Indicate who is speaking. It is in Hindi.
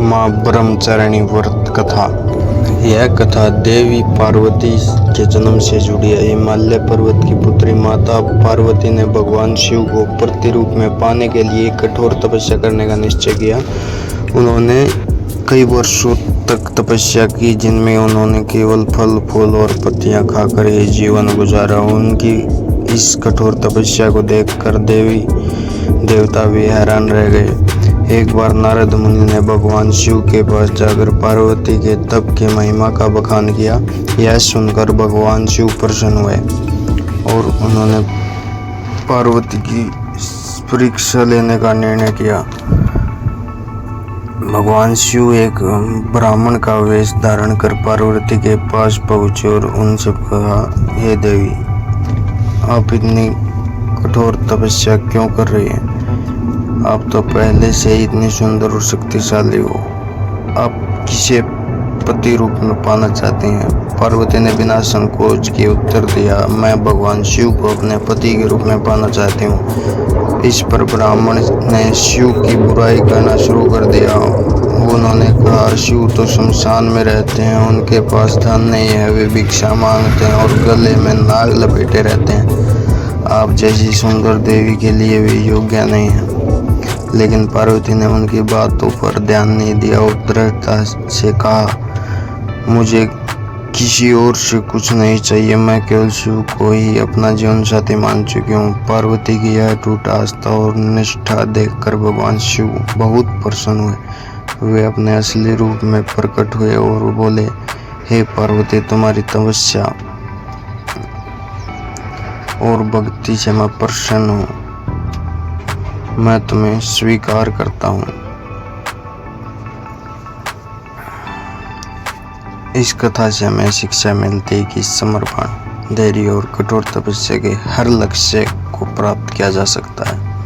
Speaker 1: माँ ब्रह्मचारिणी व्रत कथा। यह कथा देवी पार्वती के जन्म से जुड़ी है। हिमालय पर्वत की पुत्री माता पार्वती ने भगवान शिव को प्रतिरूप में पाने के लिए कठोर तपस्या करने का निश्चय किया। उन्होंने कई वर्षों तक तपस्या की, जिनमें उन्होंने केवल फल फूल और पत्तियां खाकर ही जीवन गुजारा। उनकी इस कठोर तपस्या को देखकर देवी देवता भी हैरान रह गए। एक बार नारद मुनि ने भगवान शिव के पास जाकर पार्वती के तप की महिमा का बखान किया। यह सुनकर भगवान शिव प्रसन्न हुए और उन्होंने पार्वती की परीक्षा लेने का निर्णय किया। भगवान शिव एक ब्राह्मण का वेश धारण कर पार्वती के पास पहुंचे और उनसे कहा, हे देवी, आप इतनी कठोर तपस्या क्यों कर रही हैं? आप तो पहले से ही इतनी सुंदर और शक्तिशाली हो। आप किसे पति रूप में पाना चाहती हैं? पार्वती ने बिना संकोच के उत्तर दिया, मैं भगवान शिव को अपने पति के रूप में पाना चाहती हूँ। इस पर ब्राह्मण ने शिव की बुराई करना शुरू कर दिया। उन्होंने कहा, शिव तो शमशान में रहते हैं, उनके पास धन नहीं है, वे भिक्षा मांगते हैं और गले में नाग लपेटे रहते हैं। आप जैसी सुंदर देवी के लिए वे योग्य नहीं है। लेकिन पार्वती ने उनकी बातों पर ध्यान नहीं दिया और दृढ़ता से कहा, मुझे किसी और से कुछ नहीं चाहिए, मैं केवल शिव को ही अपना जीवन साथी मान चुकी हूँ। पार्वती की यह टूट आस्था और निष्ठा देखकर भगवान शिव बहुत प्रसन्न हुए। वे अपने असली रूप में प्रकट हुए और बोले, हे पार्वती, तुम्हारी तपस्या और भक्ति से मैं प्रसन्न हूँ। मैं तुम्हें स्वीकार करता हूँ। इस कथा से हमें शिक्षा मिलती है कि समर्पण, धैर्य और कठोर तपस्या के हर लक्ष्य को प्राप्त किया जा सकता है।